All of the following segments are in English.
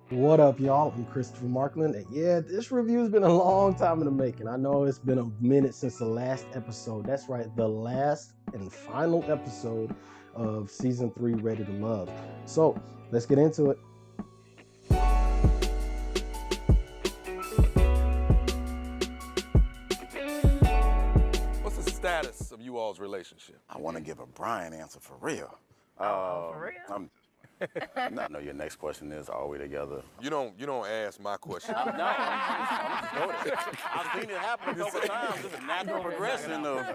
What up, y'all? I'm Christopher Markland. And yeah, this review's been a long time in the making. I know it's been a minute since the last episode. That's right, the last and final episode of season 3, Ready to Love. So let's get into it. What's the status of you all's relationship? I want to give a Brian answer for real. For real? I know your next question is, are we together? You don't ask my question. I'm just going there. I've seen it happen a couple times. It's a natural progression of,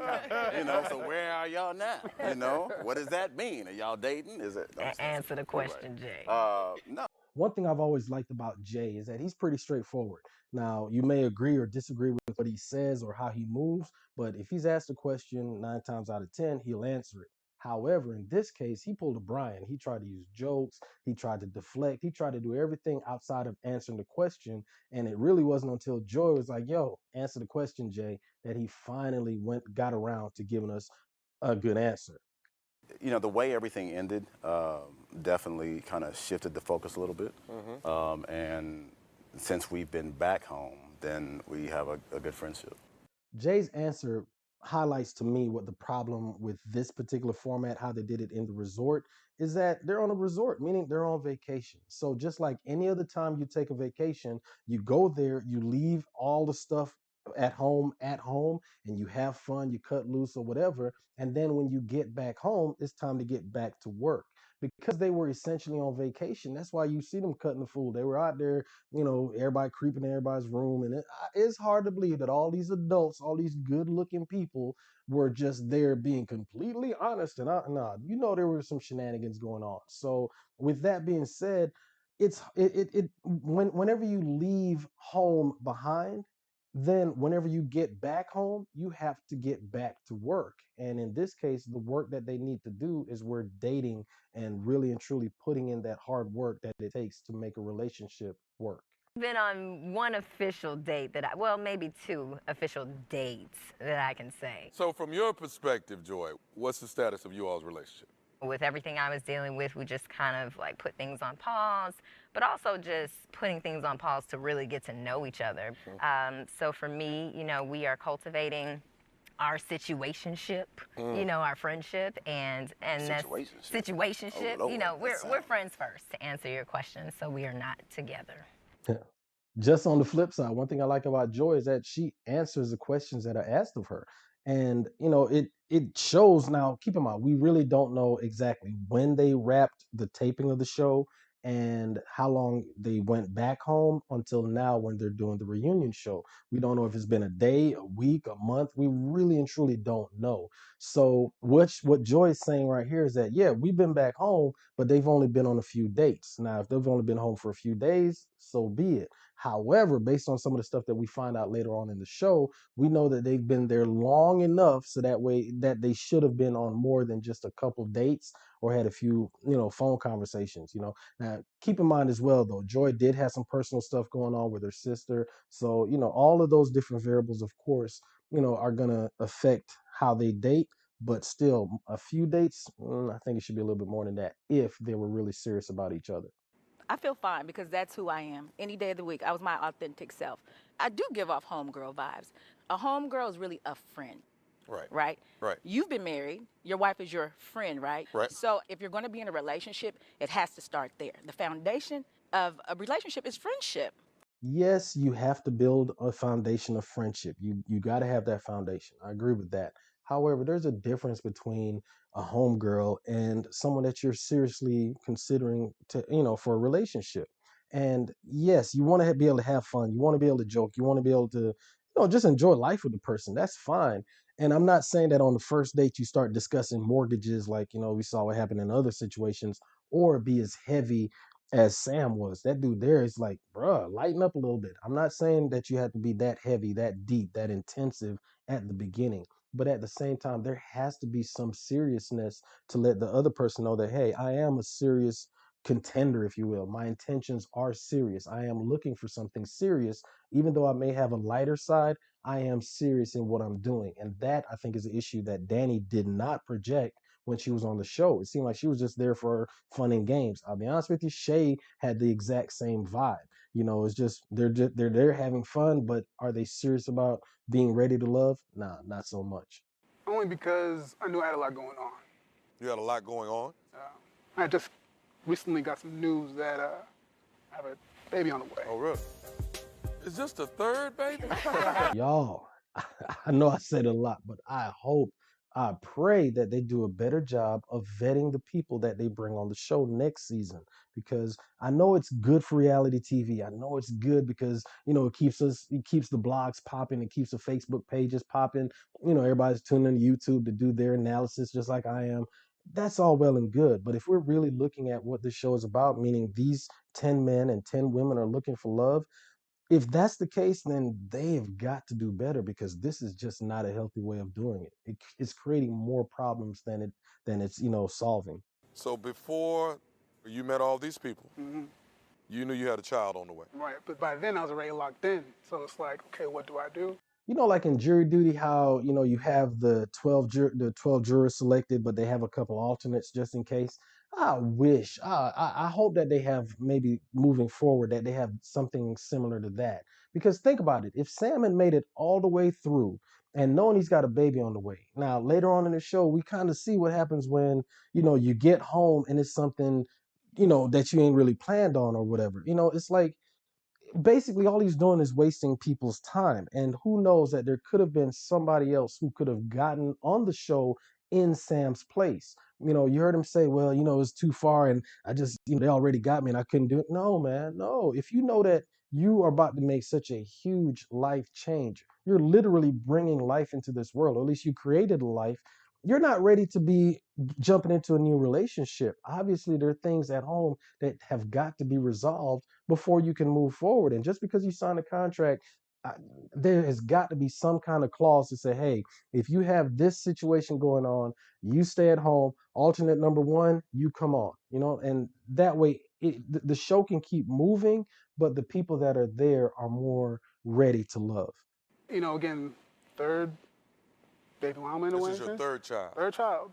so where are y'all now? What does that mean? Are y'all dating? Is it? Answer the question, Jay. No. One thing I've always liked about Jay is that he's pretty straightforward. Now, you may agree or disagree with what he says or how he moves, but if he's asked a question 9 times out of 10, he'll answer it. However, in this case, he pulled a Brian. He tried to use jokes. He tried to deflect. He tried to do everything outside of answering the question. And it really wasn't until Joy was like, yo, answer the question, Jay, that he finally got around to giving us a good answer. The way everything ended definitely kind of shifted the focus a little bit. And since we've been back home, then we have a good friendship. Jay's answer highlights to me what the problem with this particular format, how they did it in the resort, is that they're on a resort, meaning they're on vacation. So just like any other time you take a vacation, you go there, you leave all the stuff at home, and you have fun, you cut loose or whatever. And then when you get back home, it's time to get back to work. Because they were essentially on vacation, that's why you see them cutting the fool. They were out there, everybody creeping in everybody's room. And it's hard to believe that all these adults, all these good looking people were just there being completely honest. And there were some shenanigans going on. So with that being said, whenever you leave home behind, then whenever you get back home, you have to get back to work. And in this case, the work that they need to do is we're dating and really and truly putting in that hard work that it takes to make a relationship work. Been on one official date well, maybe two official dates that I can say. So from your perspective, Joy, what's the status of you all's relationship? With everything I was dealing with, we just kind of like put things on pause, but also just putting things on pause to really get to know each other. So for me, we are cultivating our situationship, our friendship, and that's situationship. Oh, Lord, we're friends first, to answer your question. So we are not together. Just on the flip side, one thing I like about Joy is that she answers the questions that are asked of her. And it shows. Now, keep in mind, we really don't know exactly when they wrapped the taping of the show and how long they went back home until now when they're doing the reunion show. We don't know if it's been a day, a week, a month. We really and truly don't know. So what Joy is saying right here is that, yeah, we've been back home, but they've only been on a few dates. Now, if they've only been home for a few days, so be it. However, based on some of the stuff that we find out later on in the show, we know that they've been there long enough so that way that they should have been on more than just a couple dates or had a few, phone conversations. Now, keep in mind as well, though, Joy did have some personal stuff going on with her sister. So, all of those different variables, of course, are going to affect how they date. But still, a few dates, I think it should be a little bit more than that if they were really serious about each other. I feel fine because that's who I am. Any day of the week, I was my authentic self. I do give off homegirl vibes. A homegirl is really a friend. Right. Right? Right. You've been married. Your wife is your friend, right? Right. So if you're going to be in a relationship, it has to start there. The foundation of a relationship is friendship. Yes, you have to build a foundation of friendship. You got to have that foundation. I agree with that. However, there's a difference between a homegirl and someone that you're seriously considering for a relationship. And yes, you want to be able to have fun. You want to be able to joke. You want to be able to, just enjoy life with the person. That's fine. And I'm not saying that on the first date you start discussing mortgages like, we saw what happened in other situations, or be as heavy as Sam was. That dude there is like, bruh, lighten up a little bit. I'm not saying that you have to be that heavy, that deep, that intensive at the beginning. But at the same time, there has to be some seriousness to let the other person know that, hey, I am a serious contender, if you will. My intentions are serious. I am looking for something serious. Even though I may have a lighter side, I am serious in what I'm doing. And that, I think, is an issue that Danny did not project when she was on the show. It seemed like she was just there for fun and games. I'll be honest with you, Shay had the exact same vibe. It's just they're there having fun, but are they serious about being ready to love? Nah, not so much. Only because I knew I had a lot going on. You had a lot going on. I just recently got some news that I have a baby on the way. Oh, really? Is this the third baby? Y'all, I know I said a lot, but I pray that they do a better job of vetting the people that they bring on the show next season, because I know it's good for reality TV. I know it's good because, it keeps the blogs popping, it keeps the Facebook pages popping. Everybody's tuning to YouTube to do their analysis just like I am. That's all well and good. But if we're really looking at what this show is about, meaning these 10 men and 10 women are looking for love, if that's the case, then they have got to do better, because this is just not a healthy way of doing it. It's creating more problems than it's solving. So before you met all these people, you knew you had a child on the way. Right, but by then I was already locked in. So it's like, okay, what do I do? Like in jury duty, how you have the 12 jurors selected, but they have a couple alternates just in case. I hope that they have, maybe moving forward, that they have something similar to that. Because think about it, if Sam had made it all the way through and knowing he's got a baby on the way, now later on in the show we kind of see what happens when you get home and it's something that you ain't really planned on or whatever. It's like, basically all he's doing is wasting people's time, and who knows that there could have been somebody else who could have gotten on the show in Sam's place. You heard him say, well, it's too far and I just, they already got me and I couldn't do it. No, man, no. If you know that you are about to make such a huge life change, you're literally bringing life into this world, or at least you created a life, you're not ready to be jumping into a new relationship. Obviously there are things at home that have got to be resolved before you can move forward. And just because you sign a contract, I, there has got to be some kind of clause to say, hey, if you have this situation going on, you stay at home. Alternate number one, you come on. And that way the show can keep moving, but the people that are there are more ready to love. Again, third baby mama in a way. This is your third child. Third child.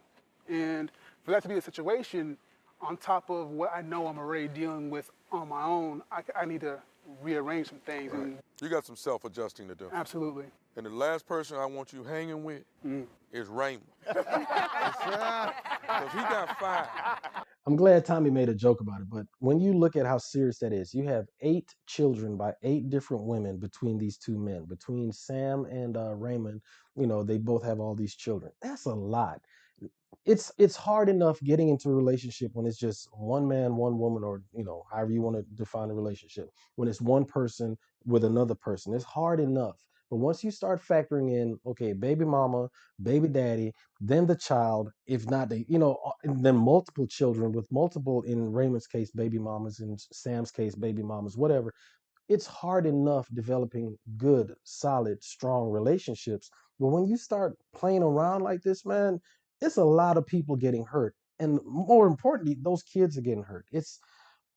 And for that to be the situation, on top of what I know I'm already dealing with on my own, I need to rearrange some things. Right. And You got some self-adjusting to do. absolutely. And the last person I want you hanging with is Raymond. Because he got 5. I'm glad Tommy made a joke about it, but when you look at how serious that is, you have 8 children by 8 different women between these 2 men. Between Sam and Raymond, they both have all these children. That's a lot. It's hard enough getting into a relationship when it's just one man, one woman, or however you want to define a relationship. When it's one person with another person, it's hard enough. But once you start factoring in, okay, baby mama, baby daddy, then the child, if not and then multiple children with multiple, in Raymond's case, baby mamas, in Sam's case, baby mamas, whatever, it's hard enough developing good, solid, strong relationships. But when you start playing around like this, man, it's a lot of people getting hurt. And more importantly, those kids are getting hurt.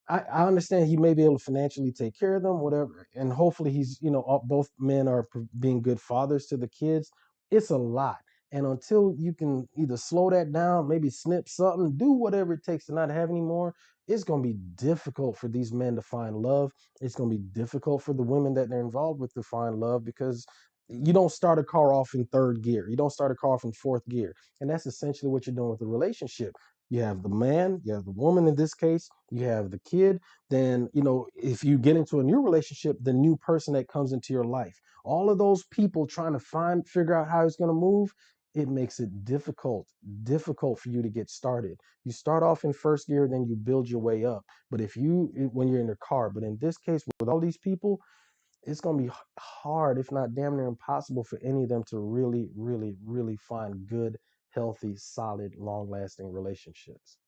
I understand he may be able to financially take care of them, whatever, and hopefully he's, both men are being good fathers to the kids. It's a lot. And until you can either slow that down, maybe snip something, do whatever it takes to not have any more, it's going to be difficult for these men to find love. It's going to be difficult for the women that they're involved with to find love, because you don't start a car off in 3rd gear. You don't start a car off in 4th gear. And that's essentially what you're doing with a relationship. You have the man, you have the woman in this case, you have the kid. Then, if you get into a new relationship, the new person that comes into your life, all of those people trying to figure out how it's going to move, it makes it difficult for you to get started. You start off in 1st gear, then you build your way up. But when you're in a car, but in this case, with all these people, it's going to be hard, if not damn near impossible, for any of them to really, really, really find good, healthy, solid, long-lasting relationships.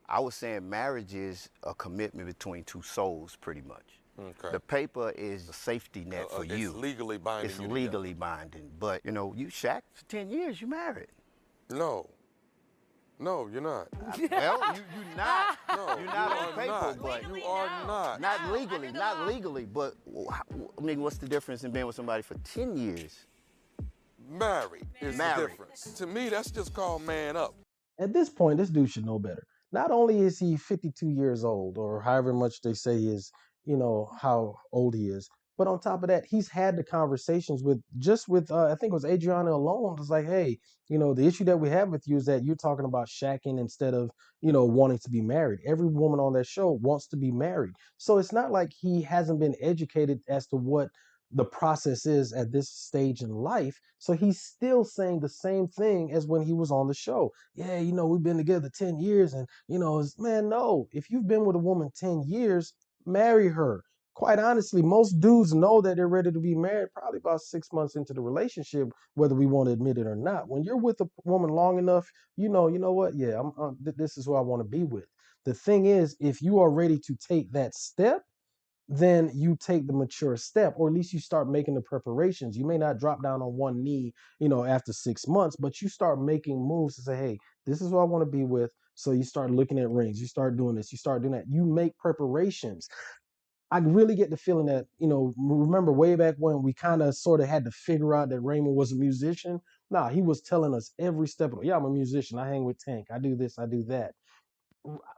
I was saying marriage is a commitment between 2 souls, pretty much. Okay. The paper is a safety net for you. It's legally binding. It's legally binding. But, you shacked for 10 years, you married. No. No, you're not. Well, you're not. No, You're not on paper, not. but You are not. not legally. But what's the difference in being with somebody for 10 years? Married is the difference. To me, that's just called man up. At this point, this dude should know better. Not only is he 52 years old, or however much they say is, how old he is, but on top of that, he's had the conversations with I think it was Adriana alone. It's like, hey, the issue that we have with you is that you're talking about shacking instead of, wanting to be married. Every woman on that show wants to be married. So it's not like he hasn't been educated as to what the process is at this stage in life. So he's still saying the same thing as when he was on the show. Yeah, we've been together 10 years. And, man, no, if you've been with a woman 10 years, marry her. Quite honestly, most dudes know that they're ready to be married probably about 6 months into the relationship, whether we want to admit it or not. When you're with a woman long enough, you know what? Yeah, this is who I want to be with. The thing is, if you are ready to take that step, then you take the mature step, or at least you start making the preparations. You may not drop down on one knee, after 6 months, but you start making moves to say, hey, this is who I want to be with. So you start looking at rings, you start doing this, you start doing that, you make preparations. I really get the feeling that, remember way back when we kind of sort of had to figure out that Raymond was a musician. Nah, he was telling us every step of it. Yeah, I'm a musician. I hang with Tank. I do this, I do that.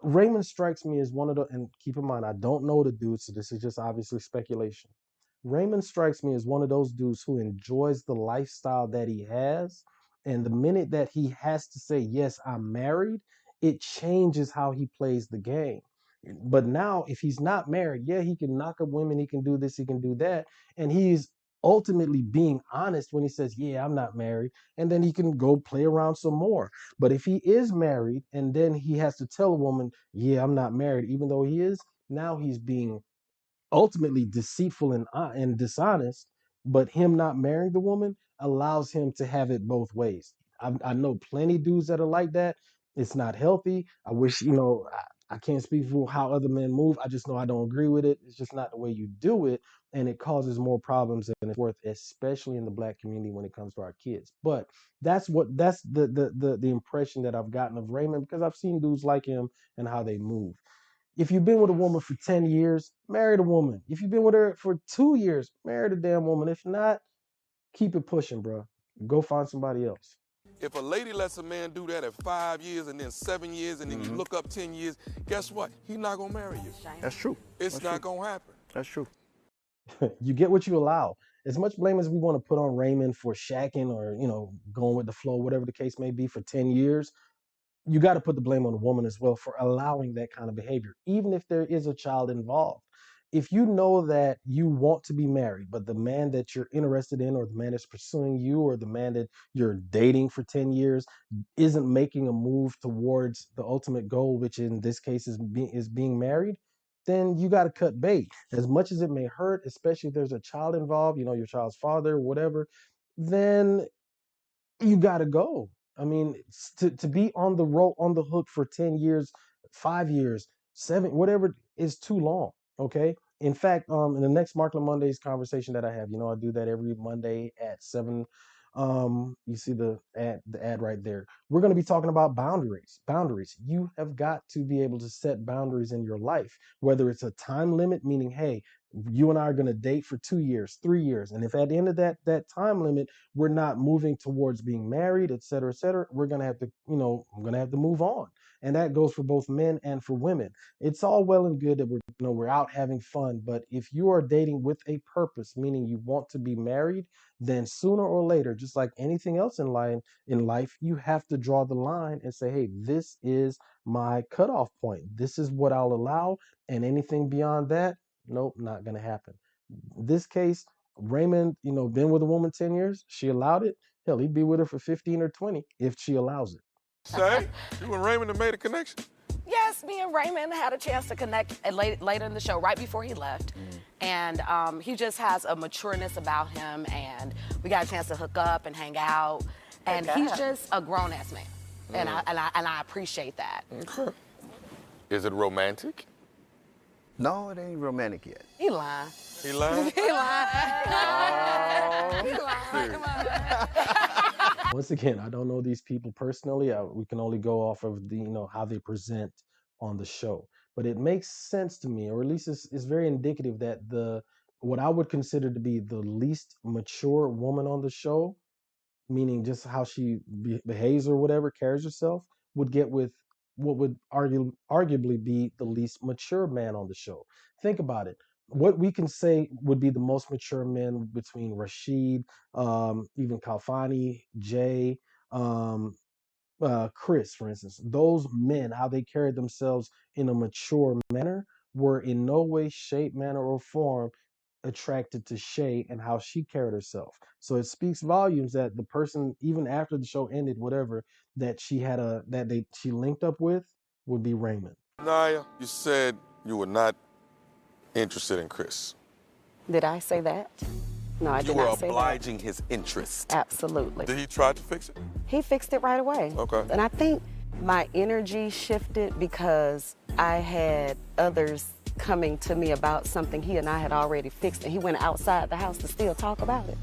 Raymond strikes me as one of the, and keep in mind, I don't know the dude, so this is just obviously speculation. Raymond strikes me as one of those dudes who enjoys the lifestyle that he has. And the minute that he has to say, yes, I'm married, it changes how he plays the game. But now, if he's not married, yeah, he can knock up women, he can do this, he can do that. And he's ultimately being honest when he says, yeah, I'm not married. And then he can go play around some more. But if he is married and then he has to tell a woman, yeah, I'm not married, even though he is, now he's being ultimately deceitful and dishonest. But him not marrying the woman allows him to have it both ways. I know plenty dudes that are like that. It's not healthy. I wish, I can't speak for how other men move. I just know I don't agree with it. It's just not the way you do it. And it causes more problems than it's worth, especially in the black community when it comes to our kids. But that's the impression that I've gotten of Raymond, because I've seen dudes like him and how they move. If you've been with a woman for 10 years, marry the woman. If you've been with her for 2 years, marry the damn woman. If not, keep it pushing, bro. Go find somebody else. If a lady lets a man do that at 5 years and then 7 years and then you look up 10 years, guess what? He's not going to marry you. That's true. It's not going to happen. That's true. You get what you allow. As much blame as we want to put on Raymond for shacking or, going with the flow, whatever the case may be, for 10 years, you got to put the blame on the woman as well for allowing that kind of behavior, even if there is a child involved. If you know that you want to be married, but the man that you're interested in, or the man that's pursuing you, or the man that you're dating for 10 years isn't making a move towards the ultimate goal, which in this case is being married, then you got to cut bait. As much as it may hurt, especially if there's a child involved, your child's father, whatever, then you got to go. I mean, to be on the road, on the hook for 10 years, 5 years, seven, whatever, is too long. Okay. In fact, in the next Markland Mondays conversation that I have, I do that every Monday at 7. You see the ad right there. We're going to be talking about boundaries. Boundaries. You have got to be able to set boundaries in your life, whether it's a time limit, meaning, hey, you and I are going to date for 2 years, 3 years. And if at the end of that time limit, we're not moving towards being married, et cetera, we're going to have to, I'm going to have to move on. And that goes for both men and for women. It's all well and good that we're out having fun, but if you are dating with a purpose, meaning you want to be married, then sooner or later, just like anything else in life, you have to draw the line and say, hey, this is my cutoff point. This is what I'll allow, and anything beyond that, nope, not going to happen. This case, Raymond, been with a woman 10 years. She allowed it. Hell, he'd be with her for 15 or 20 if she allows it. Say, you and Raymond have made a connection? Yes, me and Raymond had a chance to connect later in the show, right before he left. And he just has a matureness about him, and we got a chance to hook up and hang out. And he's just a grown-ass man. And I appreciate that. Okay. Is it romantic? No, it ain't romantic yet. He lying. He lying? He lying. He lying. Come on. Once again, I don't know these people personally. We can only go off of how they present on the show. But it makes sense to me, or at least it's very indicative that what I would consider to be the least mature woman on the show, meaning just how she behaves or whatever, carries herself, would get with what would arguably be the least mature man on the show. Think about it. What we can say would be the most mature men between Rashid, even Kalfani, Jay, um, Chris, for instance, those men, how they carried themselves in a mature manner, were in no way, shape, manner, or form attracted to Shay and how she carried herself. So it speaks volumes that the person, even after the show ended, whatever, that she linked up with would be Raymond. Naya, you said you were not interested in Chris. Did I say that? No, I You did were not say that. obliging his interest. Absolutely. Did he try to fix it? He fixed it right away. Okay. And I think my energy shifted because I had others coming to me about something he and I had already fixed, and he went outside the house to still talk about it.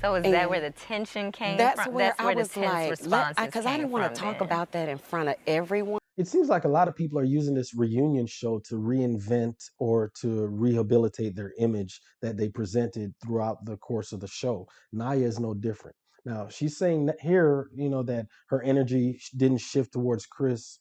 So is that where the tension came That's from? where That's where I the was tense like, responses because I didn't want came to from talk then. about that in front of everyone. It seems like a lot of people are using this reunion show to reinvent or to rehabilitate their image that they presented throughout the course of the show. Naya is no different. Now, she's saying that here, that her energy didn't shift towards Chris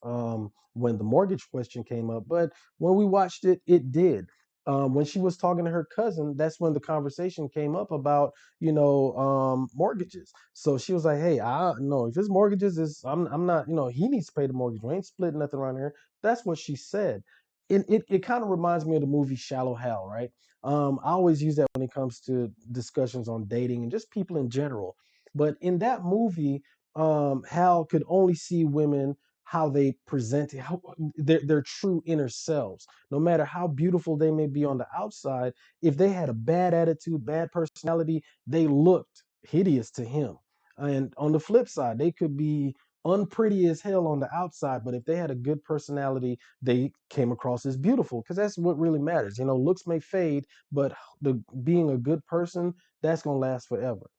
when the mortgage question came up, but when we watched it, it did. When she was talking to her cousin, that's when the conversation came up about, mortgages. So she was like, "Hey, I no, if his mortgages is, I'm not, he needs to pay the mortgage. We ain't splitting nothing around here." That's what she said. It kind of reminds me of the movie Shallow Hal, right? I always use that when it comes to discussions on dating and just people in general. But in that movie, Hal could only see women how they presented, how their true inner selves. No matter how beautiful they may be on the outside, if they had a bad attitude, bad personality, they looked hideous to him. And on the flip side, they could be unpretty as hell on the outside, but if they had a good personality, they came across as beautiful because that's what really matters. Looks may fade, but the being a good person, that's gonna last forever.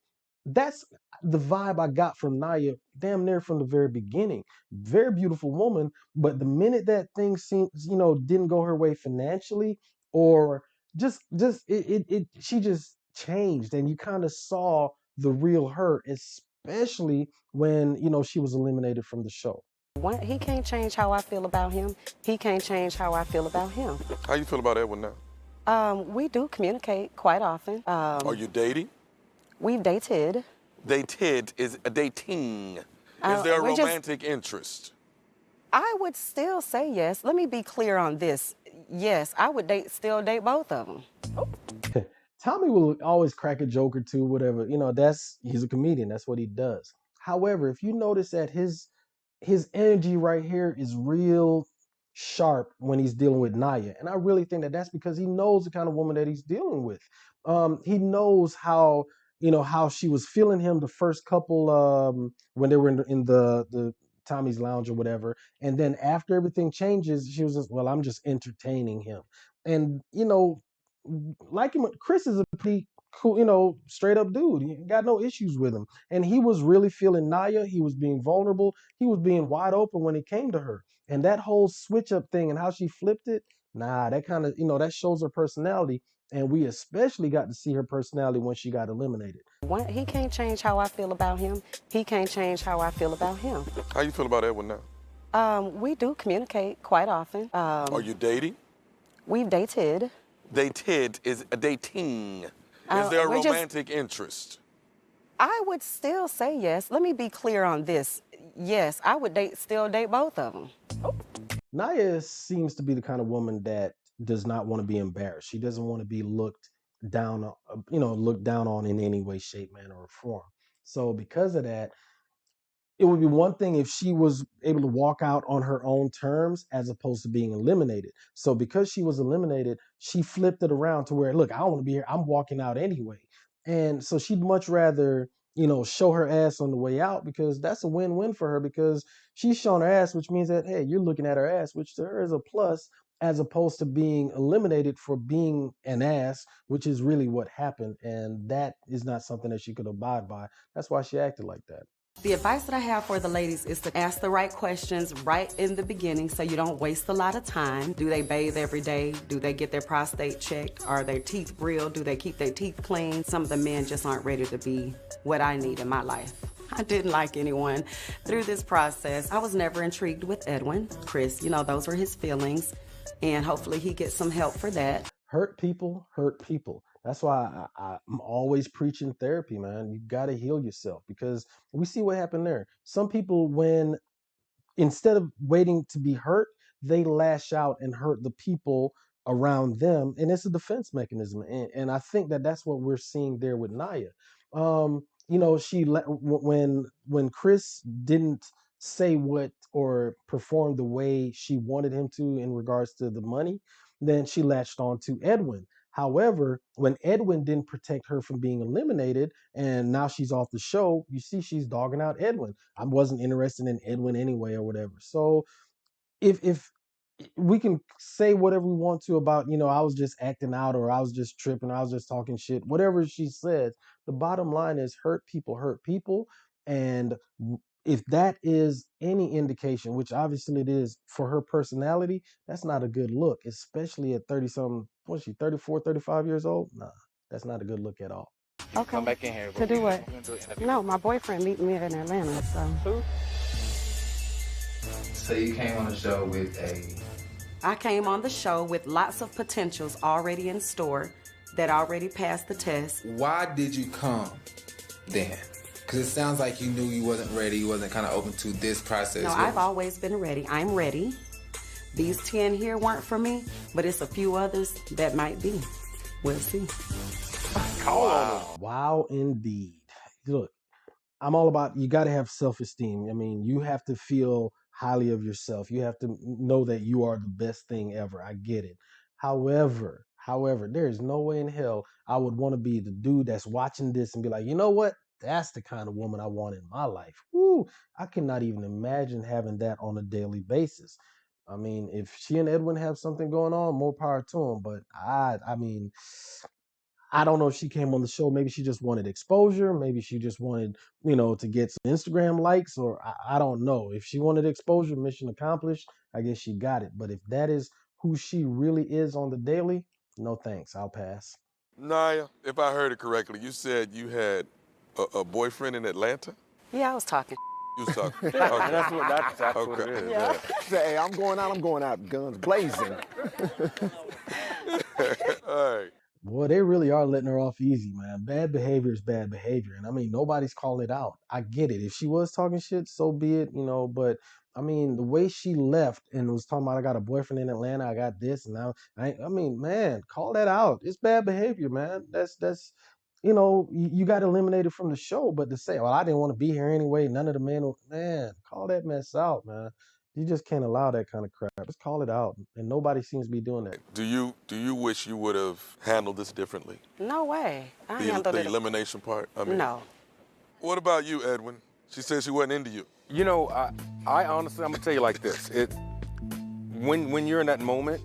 That's the vibe I got from Naya damn near from the very beginning. Very beautiful woman, but the minute that thing seems, didn't go her way financially, or she just changed, and you kind of saw the real her, especially when she was eliminated from the show. He can't change how I feel about him. He can't change how I feel about him. How you feel about Edwin now? We do communicate quite often. Are you dating? We've dated. Dated is a dating. Is there a we're just- romantic interest? I would still say yes. Let me be clear on this. Yes, I would still date both of them. Tommy will always crack a joke or two, whatever. He's a comedian. That's what he does. However, if you notice that his energy right here is real sharp when he's dealing with Naya, and I really think that that's because he knows the kind of woman that he's dealing with. He knows how she was feeling him the first couple when they were in the Tommy's lounge or whatever, and then after everything changes, she was just, well, I'm just entertaining him, and like him, Chris is a pretty cool, straight up dude. He got no issues with him. And he was really feeling Naya. He was being vulnerable. He was being wide open when it came to her. And that whole switch up thing and how she flipped it, that kind of, that shows her personality. And we especially got to see her personality when she got eliminated. He can't change how I feel about him. He can't change how I feel about him. How you feel about Edwin now? We do communicate quite often. Are you dating? We've dated. Dated is a dating. Is there a we're just- romantic interest? I would still say yes. Let me be clear on this. Yes, I would still date both of them. Naya seems to be the kind of woman that does not want to be embarrassed. She doesn't want to be looked down, looked down on in any way, shape, manner, or form. So because of that, it would be one thing if she was able to walk out on her own terms as opposed to being eliminated. So because she was eliminated, she flipped it around to where, look, I don't want to be here. I'm walking out anyway. And so she'd much rather, show her ass on the way out, because that's a win-win for her, because she's showing her ass, which means that, hey, you're looking at her ass, which to her is a plus, as opposed to being eliminated for being an ass, which is really what happened. And that is not something that she could abide by. That's why she acted like that. The advice that I have for the ladies is to ask the right questions right in the beginning so you don't waste a lot of time. Do they bathe every day? Do they get their prostate checked? Are their teeth real? Do they keep their teeth clean? Some of the men just aren't ready to be what I need in my life. I didn't like anyone through this process. I was never intrigued with Edwin. Chris, you know, those were his feelings, and hopefully he gets some help for that. Hurt people hurt people. That's why I'm always preaching therapy, man. You got to heal yourself, because we see what happened there. Some people, when instead of waiting to be hurt, they lash out and hurt the people around them, and it's a defense mechanism. And I think that that's what we're seeing there with Naya. You know, when Chris didn't say what or perform the way she wanted him to in regards to the money, then she latched on to Edwin. However, when Edwin didn't protect her from being eliminated, and now she's off the show, you see she's dogging out Edwin. I wasn't interested in Edwin anyway, or whatever. So if we can say whatever we want to about, you know, I was just acting out, or I was just tripping, I was just talking shit, whatever she says, the bottom line is hurt people hurt people. And if that is any indication, which obviously it is, for her personality, that's not a good look, especially at 30 something. What's she, 34, 35 years old? Nah, that's not a good look at all. Okay. Come back in here. To do what? No, my boyfriend meeting me in Atlanta, so. Who? So you came on the show with I came on the show with lots of potentials already in store that already passed the test. Why did you come then? Because it sounds like you knew you wasn't ready, you wasn't kind of open to this process. No, I've always been ready. I'm ready. These 10 here weren't for me, but it's a few others that might be. We'll see. Wow, indeed. Look, I'm all about, you got to have self-esteem. I mean, you have to feel highly of yourself. You have to know that you are the best thing ever. I get it. However, there is no way in hell I would want to be the dude that's watching this and be like, you know what? That's the kind of woman I want in my life. Woo! I cannot even imagine having that on a daily basis. I mean, if she and Edwin have something going on, more power to them. But I mean, I don't know if she came on the show. Maybe she just wanted exposure. Maybe she just wanted, you know, to get some Instagram likes, or I don't know. If she wanted exposure, mission accomplished. I guess she got it. But if that is who she really is on the daily, no thanks. I'll pass. Naya, if I heard it correctly, you said you had a boyfriend in Atlanta? Yeah, I was talking. You was talking. Okay. That's what it is. Yeah. Say, hey, I'm going out, guns blazing. All right. Boy, they really are letting her off easy, man. Bad behavior is bad behavior. And I mean, nobody's calling it out. I get it. If she was talking shit, so be it, you know. But I mean, the way she left and was talking about, I got a boyfriend in Atlanta, I got this, and now, I mean, man, call that out. It's bad behavior, man. That's, you know, you got eliminated from the show. But to say, well, I didn't want to be here anyway, none of the men, man, call that mess out, man. You just can't allow that kind of crap. Just call it out. And nobody seems to be doing that. Do you wish you would have handled this differently? No way. I The handled it. elimination part? I mean, No. What about you, Edwin? She said she wasn't into you. You know, I honestly, I'm gonna tell you like this. When you're in that moment,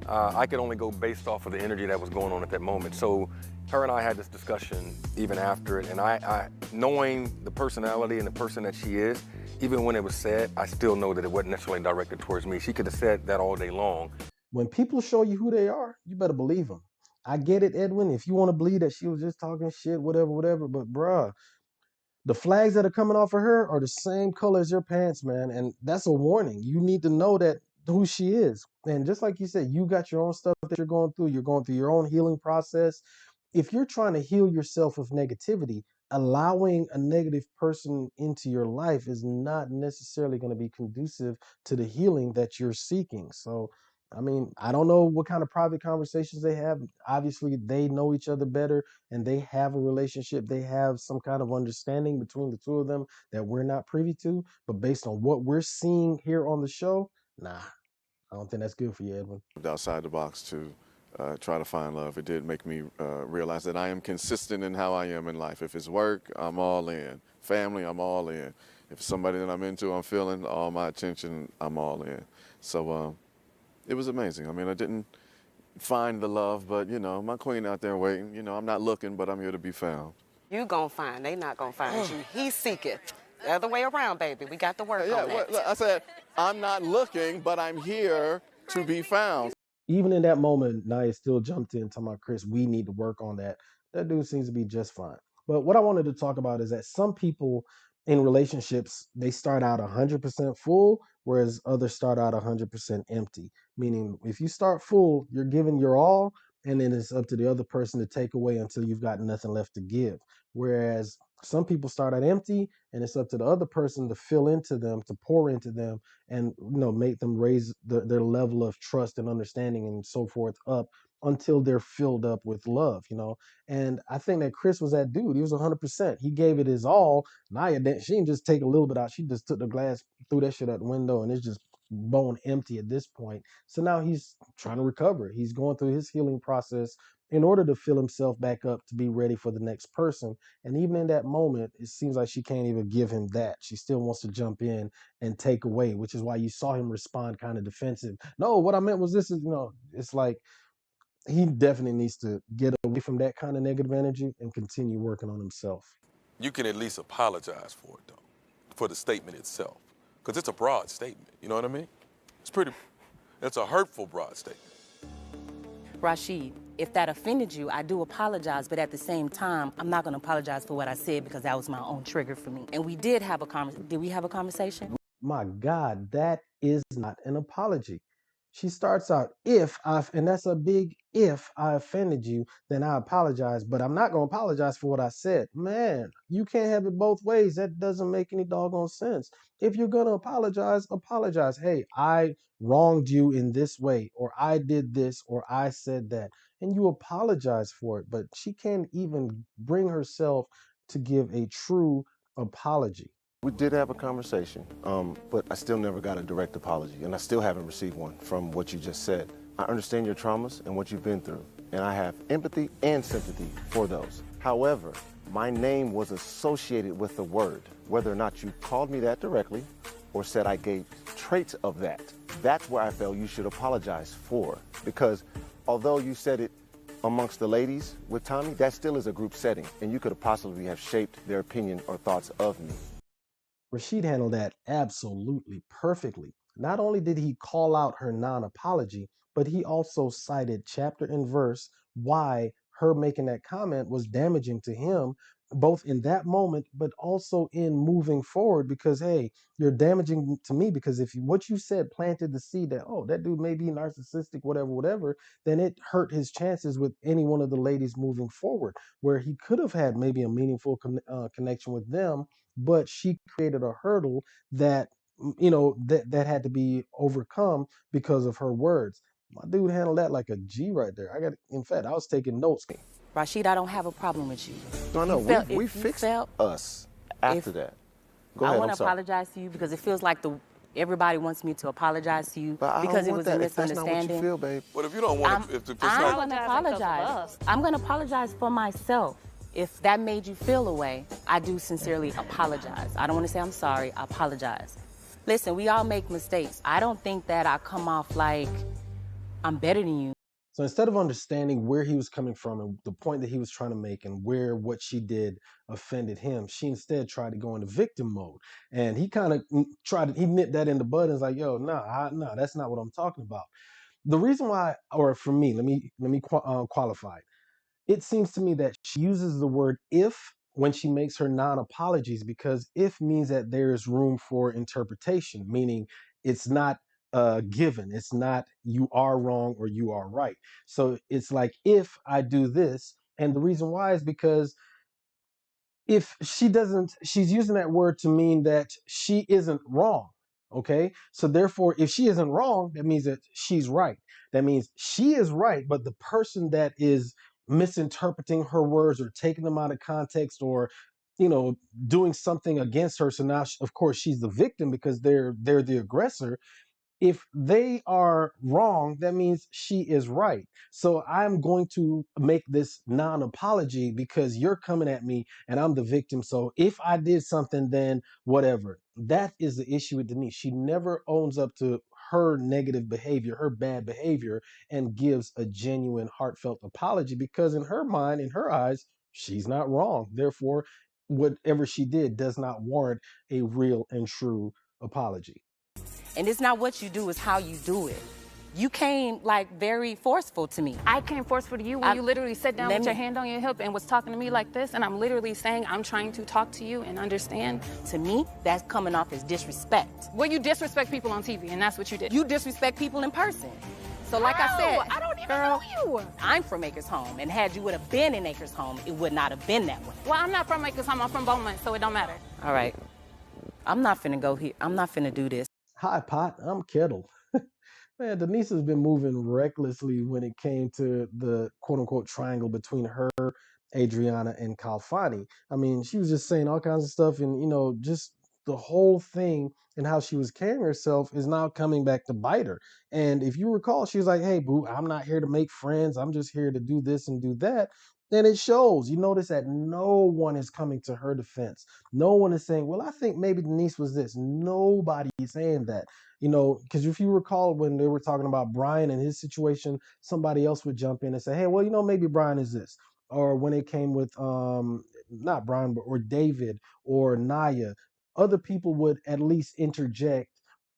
I could only go based off of the energy that was going on at that moment. So her and I had this discussion even after it, and I knowing the personality and the person that she is, even when it was said, I still know that it wasn't necessarily directed towards me. She could have said that all day long. When people show you who they are, you better believe them. I get it, Edwin. If you want to believe that she was just talking shit, whatever. But bruh, the flags that are coming off of her are the same color as your pants, man. And that's a warning. You need to know that who she is. And just like you said, you got your own stuff that you're going through. You're going through your own healing process. If you're trying to heal yourself with negativity, allowing a negative person into your life is not necessarily going to be conducive to the healing that you're seeking. So, I mean, I don't know what kind of private conversations they have. Obviously, they know each other better and they have a relationship. They have some kind of understanding between the two of them that we're not privy to. But based on what we're seeing here on the show, nah, I don't think that's good for you, Edwin. Outside the box to try to find love. It did make me realize that I am consistent in how I am in life. If it's work, I'm all in. Family, I'm all in. If it's somebody that I'm into, I'm feeling all my attention, I'm all in. So it was amazing. I mean, I didn't find the love, but, you know, my queen out there waiting. You know, I'm not looking, but I'm here to be found. You gonna find, they not gonna find you. He seeketh. The other way around, baby. We got to work on that. Well, I said, I'm not looking, but I'm here to be found. Even in that moment, Nia still jumped in talking about, Chris, we need to work on that. That dude seems to be just fine. But what I wanted to talk about is that some people in relationships, they start out 100% full, whereas others start out 100% empty. Meaning, if you start full, you're giving your all, and then it's up to the other person to take away until you've got nothing left to give. Whereas some people start out empty, and it's up to the other person to fill into them, to pour into them, and make them raise their level of trust and understanding and so forth up until they're filled up with love. And I think that Chris was that dude. He was 100%. He gave it his all. Nia, she didn't just take a little bit out. She just took the glass, threw that shit out the window, and it's just bone empty at this point. So now he's trying to recover. He's going through his healing process in order to fill himself back up to be ready for the next person. And even in that moment, it seems like she can't even give him that. She still wants to jump in and take away, which is why you saw him respond kind of defensive. No, what I meant was this it's like he definitely needs to get away from that kind of negative energy and continue working on himself. You can at least apologize for it, though, for the statement itself, because it's a broad statement. You know what I mean? It's a hurtful broad statement. Rashid, if that offended you, I do apologize, but at the same time, I'm not going to apologize for what I said because that was my own trigger for me. And we did have a conversation. Did we have a conversation? My God, that is not an apology. She starts out, and that's a big if I offended you, then I apologize, but I'm not going to apologize for what I said. Man, you can't have it both ways. That doesn't make any doggone sense. If you're going to apologize, apologize. Hey, I wronged you in this way, or I did this, or I said that, and you apologize for it. But she can't even bring herself to give a true apology. We did have a conversation, but I still never got a direct apology, and I still haven't received one from what you just said. I understand your traumas and what you've been through, and I have empathy and sympathy for those. However, my name was associated with the word, whether or not you called me that directly or said I gave traits of that. That's where I felt you should apologize for, because although you said it amongst the ladies with Tommy, that still is a group setting, and you could have possibly have shaped their opinion or thoughts of me. Rashid handled that absolutely perfectly. Not only did he call out her non-apology, but he also cited chapter and verse why her making that comment was damaging to him, both in that moment, but also in moving forward. Because, hey, you're damaging to me because if what you said planted the seed that, oh, that dude may be narcissistic, whatever, then it hurt his chances with any one of the ladies moving forward, where he could have had maybe a meaningful connection with them, but she created a hurdle that that had to be overcome because of her words. My dude handled that like a G right there. In fact, I was taking notes. Rashid, I don't have a problem with you. No, we fixed us after that. Go ahead, I want I'm to sorry. apologize to you because it feels like everybody wants me to apologize to you But I because don't it want was that a if that's not what misunderstanding. you feel, babe. But if you don't want to, if it's I'm not, going to apologize. I'm going to apologize for myself. If that made you feel a way, I do sincerely apologize. I don't want to say I'm sorry, I apologize. Listen, we all make mistakes. I don't think that I come off like I'm better than you. So instead of understanding where he was coming from and the point that he was trying to make and where what she did offended him, she instead tried to go into victim mode. And he kind of he nipped that in the bud and was like, yo, nah, that's not what I'm talking about. The reason why, or for me, let me qualify it. It seems to me that she uses the word if when she makes her non-apologies, because if means that there is room for interpretation, meaning it's not given. It's not you are wrong or you are right. So it's like if I do this, and the reason why is because if she doesn't, she's using that word to mean that she isn't wrong. Okay. So therefore, if she isn't wrong, that means that she's right. That means she is right, but the person that is misinterpreting her words or taking them out of context or doing something against her, so now of course she's the victim because they're the aggressor. If they are wrong, that means she is right. So I'm going to make this non-apology because you're coming at me and I'm the victim. So if I did something, then whatever. That is the issue with Denise. She never owns up to her negative behavior, her bad behavior, and gives a genuine, heartfelt apology because in her mind, in her eyes, she's not wrong. Therefore, whatever she did does not warrant a real and true apology. And it's not what you do, it's how you do it. You came like very forceful to me. I came forceful to you when you literally sat down with your hand on your hip and was talking to me like this, and I'm literally saying I'm trying to talk to you and understand. To me, that's coming off as disrespect. Well, you disrespect people on TV, and that's what you did. You disrespect people in person. So like I said, I don't even girl, know you. I'm from Acres Home, and had you would have been in Acres Home, it would not have been that way. Well, I'm not from Acres Home, I'm from Beaumont, so it don't matter. All right. I'm not finna go here. I'm not finna do this. Hi, Pot. I'm Kettle. Man, Denise has been moving recklessly when it came to the quote-unquote triangle between her, Adriana, and Kalfani. I mean, she was just saying all kinds of stuff, and, you know, just the whole thing and how she was carrying herself is now coming back to bite her. And if you recall, she was like, hey, boo, I'm not here to make friends. I'm just here to do this and do that. And it shows. You notice that no one is coming to her defense. No one is saying, well, I think maybe Denise was this. Nobody is saying that. You know, because if you recall when they were talking about Brian and his situation, somebody else would jump in and say, hey, well, you know, maybe Brian is this. Or when it came with not Brian, but or David or Naya, other people would at least interject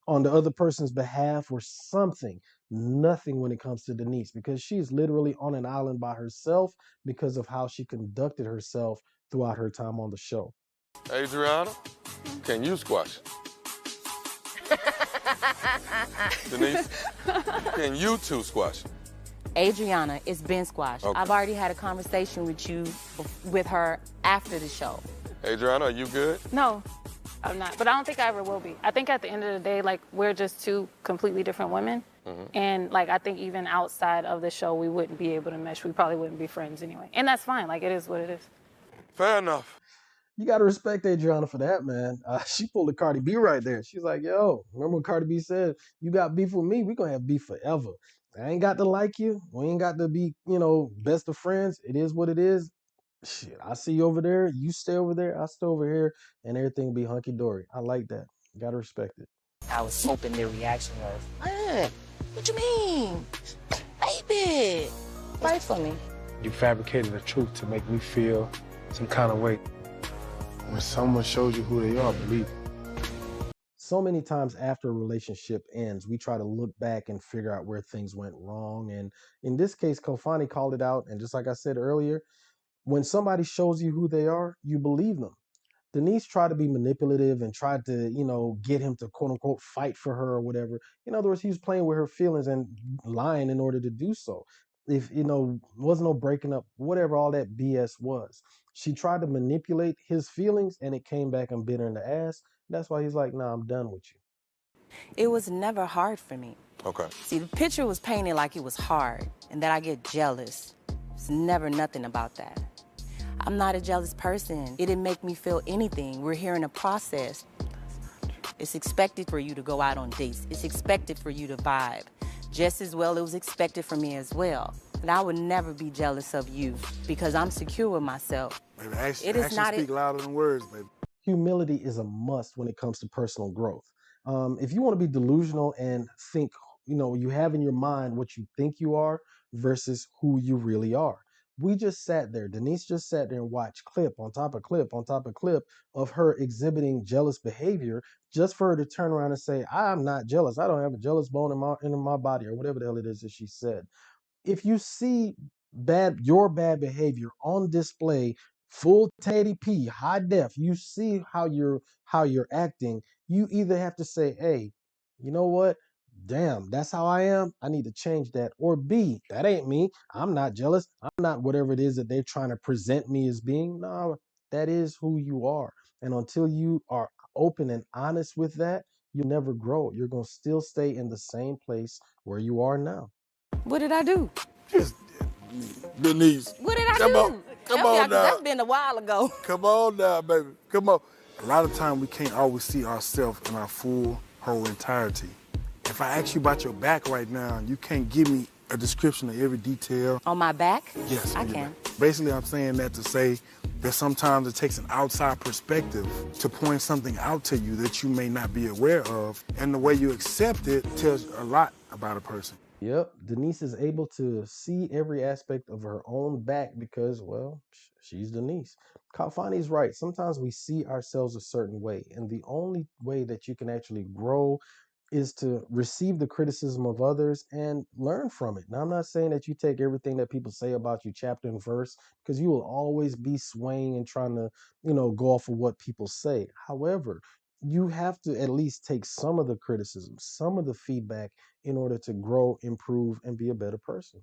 on the other person's behalf or something. Nothing when it comes to Denise, because she's literally on an island by herself because of how she conducted herself throughout her time on the show. Adriana, can you squash it? Denise, can you two squash it? Adriana, it's been squashed. Okay. I've already had a conversation with her after the show. Adriana, are you good? No, I'm not. But I don't think I ever will be. I think at the end of the day, like, we're just two completely different women. And, like, I think even outside of the show, we wouldn't be able to mesh. We probably wouldn't be friends anyway. And that's fine. Like, it is what it is. Fair enough. You got to respect Adriana for that, man. She pulled a Cardi B right there. She's like, yo, remember when Cardi B said, you got beef with me, we're going to have beef forever. I ain't got to like you. We ain't got to be, you know, best of friends. It is what it is. Shit, I see you over there. You stay over there. I stay over here. And everything be hunky-dory. I like that. You got to respect it. I was hoping their reaction was, man, what you mean? Baby, fight for me. You fabricated the truth to make me feel some kind of way. When someone shows you who they are, believe it. So many times after a relationship ends, we try to look back and figure out where things went wrong. And in this case, Kofani called it out. And just like I said earlier, when somebody shows you who they are, you believe them. Denise tried to be manipulative and tried to, you know, get him to quote unquote fight for her or whatever. In other words, he was playing with her feelings and lying in order to do so. If, you know, wasn't no breaking up, whatever all that BS was. She tried to manipulate his feelings and it came back and bit her in the ass. That's why he's like, nah, I'm done with you. It was never hard for me. Okay. See, the picture was painted like it was hard and that I get jealous. It's never nothing about that. I'm not a jealous person. It didn't make me feel anything. We're here in a process. It's expected for you to go out on dates. It's expected for you to vibe. Just as well, it was expected for me as well. And I would never be jealous of you because I'm secure with myself. Baby, actions speak louder than words, baby. Humility is a must when it comes to personal growth. If you want to be delusional and think, you know, you have in your mind what you think you are versus who you really are. We just sat there. Denise just sat there and watched clip on top of clip on top of clip of her exhibiting jealous behavior just for her to turn around and say, I'm not jealous. I don't have a jealous bone in my body or whatever the hell it is that she said. If you see your bad behavior on display, full 1080p, high def, you see how you're acting, you either have to say, hey, you know what? Damn, that's how I am. I need to change that. Or B, that ain't me. I'm not jealous. I'm not whatever it is that they're trying to present me as being. No, that is who you are. And until you are open and honest with that, you'll never grow. You're going to still stay in the same place where you are now. What did I do? Denise. What did I Come do? on. Come Tell me, on now. that's been a while ago. Come on now, baby. Come on. A lot of time we can't always see ourselves in our full, whole entirety. If I ask you about your back right now, you can't give me a description of every detail. On my back? Yes. I can. Basically, I'm saying that to say that sometimes it takes an outside perspective to point something out to you that you may not be aware of, and the way you accept it tells a lot about a person. Yep, Denise is able to see every aspect of her own back because, well, she's Denise. Kalfani's right. Sometimes we see ourselves a certain way, and the only way that you can actually grow is to receive the criticism of others and learn from it. Now, I'm not saying that you take everything that people say about you chapter and verse, because you will always be swaying and trying to, go off of what people say. However, you have to at least take some of the criticism, some of the feedback in order to grow, improve, and be a better person.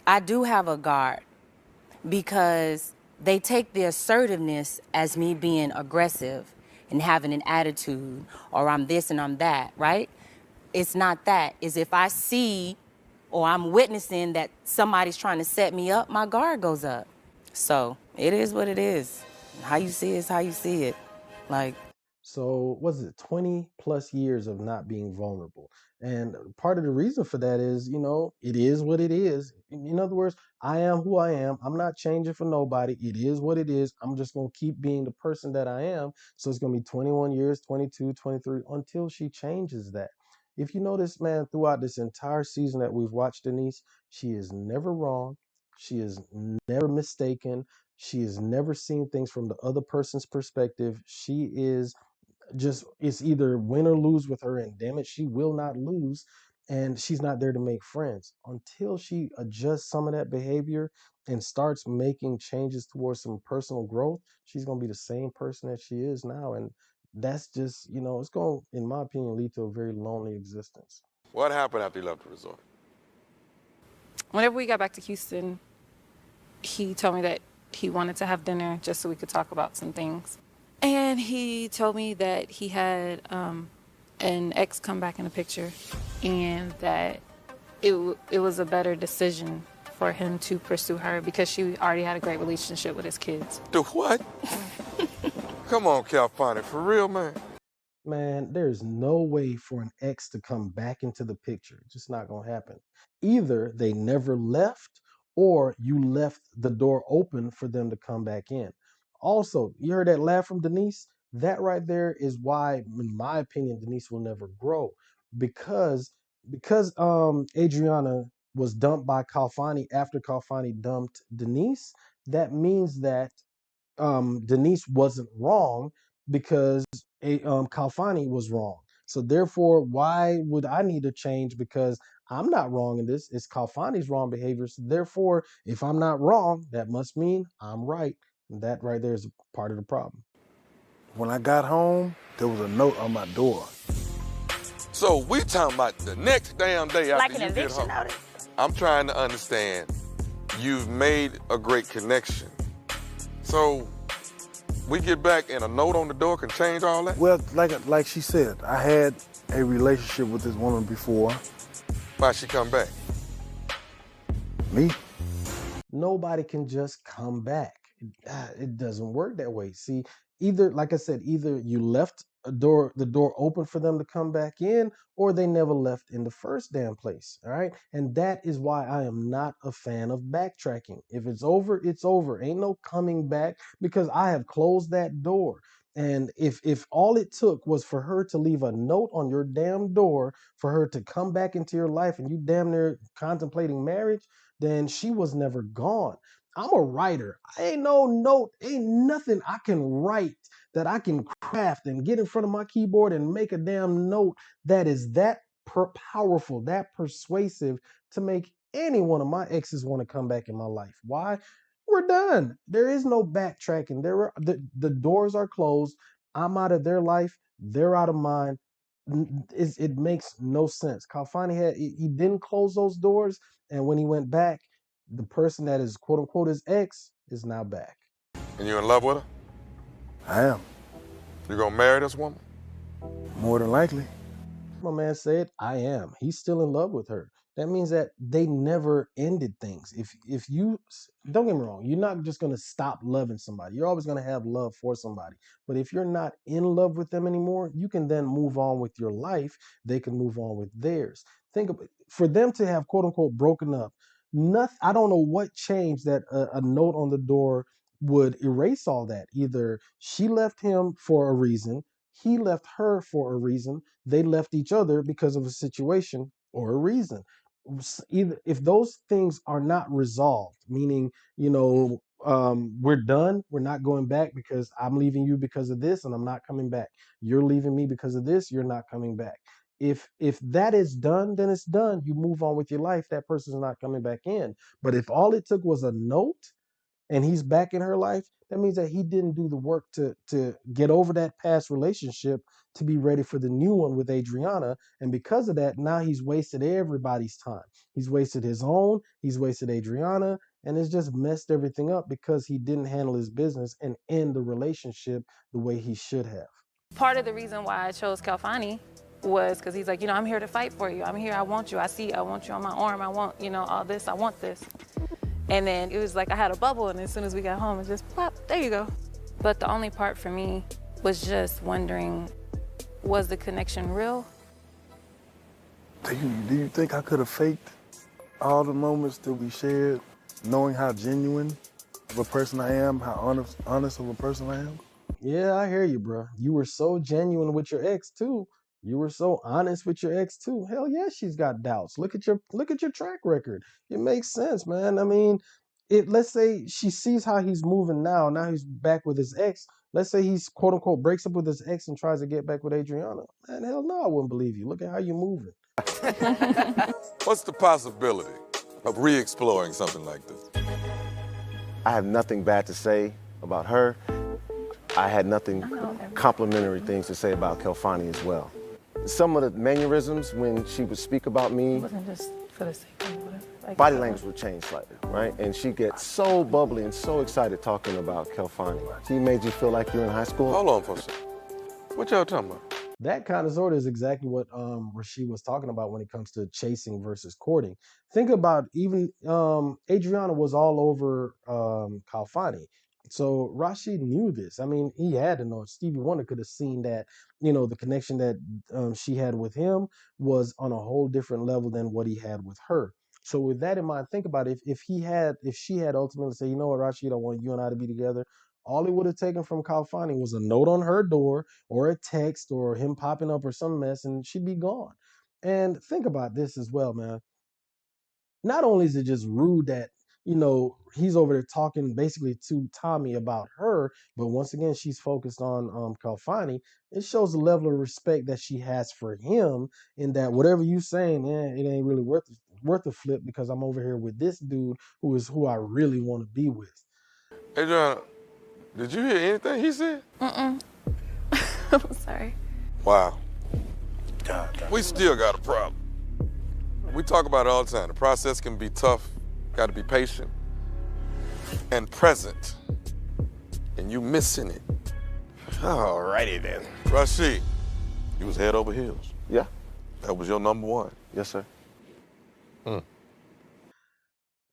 I do have a guard because they take the assertiveness as me being aggressive and having an attitude, or I'm this and I'm that, right? It's not that. It's if I see or I'm witnessing that somebody's trying to set me up, my guard goes up. So it is what it is. How you see it is how you see it. Like, So, was it 20 plus years of not being vulnerable? And part of the reason for that is, it is what it is. In other words, I am who I am. I'm not changing for nobody. It is what it is. I'm just going to keep being the person that I am. So, it's going to be 21 years, 22, 23 until she changes that. If you notice, man, throughout this entire season that we've watched Denise, she is never wrong. She is never mistaken. She has never seen things from the other person's perspective. She is just, it's either win or lose with her, and damn it, she will not lose. And she's not there to make friends until she adjusts some of that behavior and starts making changes towards some personal growth. She's going to be the same person that she is now, and that's just, it's going to, in my opinion, lead to a very lonely existence. What happened after you left the resort? Whenever we got back to Houston, he told me that he wanted to have dinner just so we could talk about some things. And he told me that he had an ex come back in the picture and that it was a better decision for him to pursue her because she already had a great relationship with his kids. The what? Come on, Calpani, for real, man. Man, there's no way for an ex to come back into the picture. It's just not going to happen. Either they never left or you left the door open for them to come back in. Also, you heard that laugh from Denise? That right there is why, in my opinion, Denise will never grow because Adriana was dumped by Kalfani after Kalfani dumped Denise. That means that Denise wasn't wrong because Kalfani was wrong. So therefore, why would I need to change? Because I'm not wrong in this. It's Kalfani's wrong behavior. So therefore, if I'm not wrong, that must mean I'm right. And that right there is part of the problem. When I got home, there was a note on my door. So we talking about the next damn day after Like an you get eviction home. notice? I'm trying to understand. You've made a great connection. So we get back and a note on the door can change all that? Well, like she said, I had a relationship with this woman before. Why'd she come back? Me? Nobody can just come back. It doesn't work that way. See, either, like I said, either you left the door open for them to come back in, or they never left in the first damn place. All right. And that is why I am not a fan of backtracking. If it's over, it's over. Ain't no coming back because I have closed that door. And if all it took was for her to leave a note on your damn door for her to come back into your life and you damn near contemplating marriage, then she was never gone. I'm a writer. Ain't no note, ain't nothing I can write that I can craft and get in front of my keyboard and make a damn note that is that powerful, that persuasive to make any one of my exes want to come back in my life. Why? We're done. There is no backtracking. The doors are closed. I'm out of their life. They're out of mine. It makes no sense. Kalfani he didn't close those doors, and when he went back, the person that is quote unquote his ex is now back. And you in love with her? I am. You gonna marry this woman? More than likely. My man said, I am. He's still in love with her. That means that they never ended things. If you don't get me wrong, you're not just gonna stop loving somebody. You're always gonna have love for somebody. But if you're not in love with them anymore, you can then move on with your life. They can move on with theirs. Think of it. For them to have quote unquote broken up, nothing. I don't know what changed that a note on the door would erase all that. Either she left him for a reason, he left her for a reason, they left each other because of a situation or a reason. either if those things are not resolved, meaning, you know, we're done, we're not going back because I'm leaving you because of this and I'm not coming back. You're leaving me because of this, you're not coming back. If that is done, then it's done. You move on with your life. That person's not coming back in. But if all it took was a note and he's back in her life, that means that he didn't do the work to get over that past relationship to be ready for the new one with Adriana. And because of that, now he's wasted everybody's time. He's wasted his own, he's wasted Adriana, and it's just messed everything up because he didn't handle his business and end the relationship the way he should have. Part of the reason why I chose Kalfani was because he's like, you know, I'm here to fight for you. I'm here, I want you. I want you on my arm. I want, you know, all this, I want this. And then it was like I had a bubble, and as soon as we got home, it just plop, there you go. But the only part for me was just wondering, was the connection real? Do you think I could have faked all the moments that we shared, knowing how genuine of a person I am, how honest of a person I am? Yeah, I hear you, bro. You were so genuine with your ex too. You were so honest with your ex too. Hell yeah, she's got doubts. Look at your track record. It makes sense, man. I mean, let's say she sees how he's moving now. Now he's back with his ex. Let's say he's quote unquote breaks up with his ex and tries to get back with Adriana. Man, hell no, I wouldn't believe you. Look at how you're moving. What's the possibility of re-exploring something like this? I have nothing bad to say about her. I had nothing complimentary things to say about Kalfani as well. Some of the mannerisms when she would speak about me, It wasn't just for the sake of whatever. Like, body language would change slightly, right? And she gets so bubbly and so excited talking about Kalfani. She made you feel like you're in high school. Hold on for a second. What y'all talking about? That kind of sort of is exactly what Rashid was talking about when it comes to chasing versus courting. Think about even Adriana was all over Kalfani. So Rashid knew this. I mean, he had to know. Stevie Wonder could have seen that, you know, the connection that she had with him was on a whole different level than what he had with her. So with that in mind, think about it. If she had ultimately said, you know what, Rashid, I want you and I to be together, all it would have taken from Kalfani was a note on her door or a text or him popping up or some mess, and she'd be gone. And think about this as well, man. Not only is it just rude that, you know, he's over there talking basically to Tommy about her, but once again, she's focused on Kalfani. It shows the level of respect that she has for him, in that whatever you saying, it ain't really worth a flip because I'm over here with this dude who I really want to be with. Adriana, did you hear anything he said? I'm sorry. Wow. We still got a problem. We talk about it all the time. The process can be tough. Got to be patient and present. And you missing it. Alrighty then. Rashid, you was head over heels. Yeah. That was your number one. Yes, sir.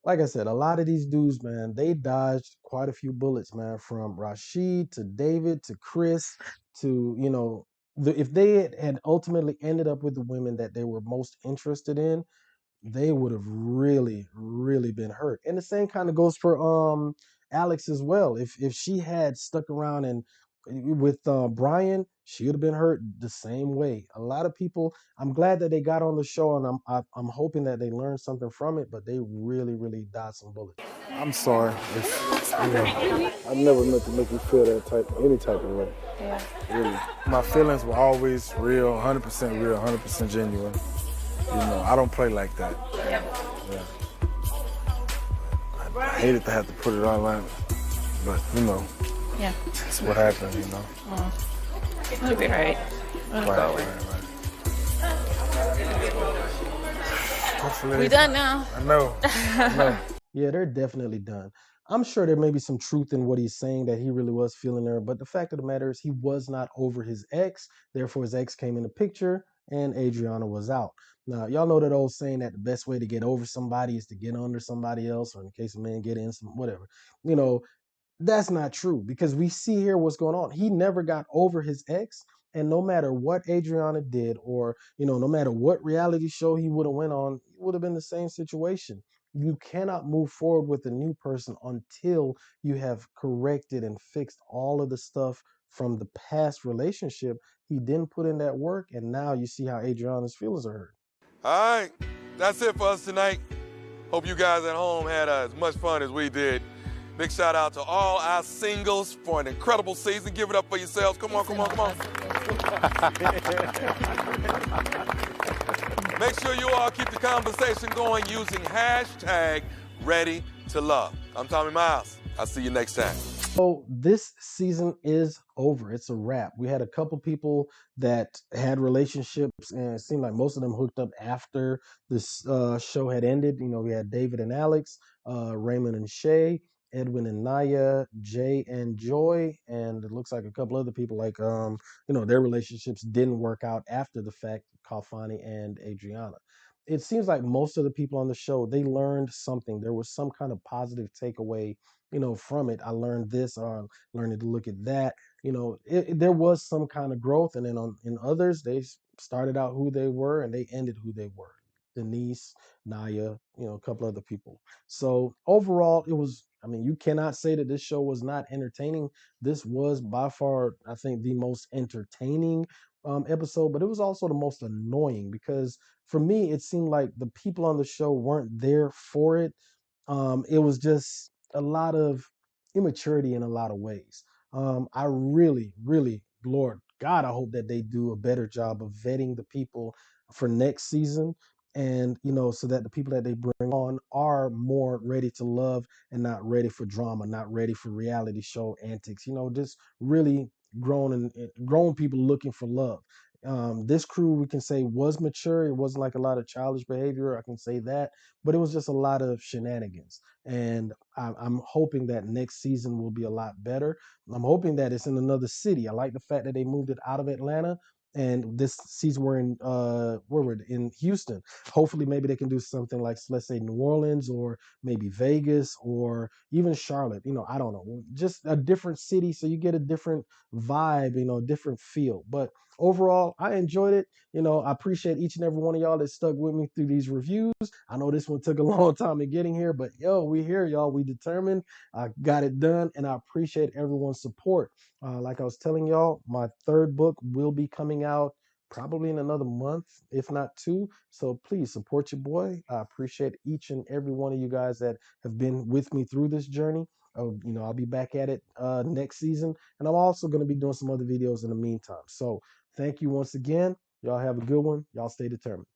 Like I said, a lot of these dudes, man, they dodged quite a few bullets, man, from Rashid to David to Chris to, you know, if they had ultimately ended up with the women that they were most interested in, they would have really, really been hurt. And the same kind of goes for Alex as well. If she had stuck around and with Brian, she would have been hurt the same way. A lot of people. I'm glad that they got on the show, and I'm hoping that they learned something from it. But they really, really dodged some bullets. I'm sorry. I never meant to make you feel any type of way. Yeah. Really. My feelings were always real, 100% real, 100% genuine. You know, I don't play like that. Yeah. I hated to have to put it all out, but you know, Yeah. that's what happened, you know. It'll be all right. It'll go away. Hopefully We done now. I know. Yeah, they're definitely done. I'm sure there may be some truth in what he's saying, that he really was feeling her, but the fact of the matter is he was not over his ex. Therefore, his ex came in the picture and Adriana was out. Now, y'all know that old saying that the best way to get over somebody is to get under somebody else, or in the case of men, get in some whatever. You know, that's not true, because we see here what's going on. He never got over his ex, and no matter what Adriana did, or, you know, no matter what reality show he would have went on, it would have been the same situation. You cannot move forward with a new person until you have corrected and fixed all of the stuff from the past relationship. He didn't put in that work, and now you see how Adriana's feelings are hurt. All right. That's it for us tonight. Hope you guys at home had as much fun as we did. Big shout out to all our singles for an incredible season. Give it up for yourselves. Come on, come on, come on. Make sure you all keep the conversation going using hashtag readytolove. I'm Tommy Miles. I'll see you next time. So this season is over. It's a wrap. We had a couple people that had relationships, and it seemed like most of them hooked up after this show had ended. You know, we had David and Alex, Raymond and Shay, Edwin and Naya, Jay and Joy, and it looks like a couple other people like their relationships didn't work out after the fact, Kalfani and Adriana. It seems like most of the people on the show, they learned something. There was some kind of positive takeaway, from it. I learned this, or I learned to look at that. There was some kind of growth, and then in others, they started out who they were and they ended who they were. Denise, Naya, a couple other people. So overall, it was. I mean, you cannot say that this show was not entertaining. This was by far, I think, the most entertaining episode, but it was also the most annoying because for me, it seemed like the people on the show weren't there for it. It was just a lot of immaturity in a lot of ways. I really, really, Lord God, I hope that they do a better job of vetting the people for next season. And, so that the people that they bring on are more ready to love and not ready for drama, not ready for reality show antics, just really grown people looking for love. This crew, we can say, was mature. It wasn't like a lot of childish behavior. I can say that, but it was just a lot of shenanigans. And I'm hoping that next season will be a lot better. I'm hoping that it's in another city. I like the fact that they moved it out of Atlanta. And this season we're in where we're in Houston. Hopefully, maybe they can do something like, let's say, New Orleans or maybe Vegas or even Charlotte. I don't know, just a different city so you get a different vibe, different feel. But overall, I enjoyed it. I appreciate each and every one of y'all that stuck with me through these reviews. I know this one took a long time in getting here, but we here, y'all. We determined. I got it done, and I appreciate everyone's support. Like I was telling y'all, my third book will be coming out probably in another month, if not two. So please support your boy. I appreciate each and every one of you guys that have been with me through this journey. I'll be back at it next season, and I'm also going to be doing some other videos in the meantime. So thank you once again. Y'all have a good one. Y'all stay determined.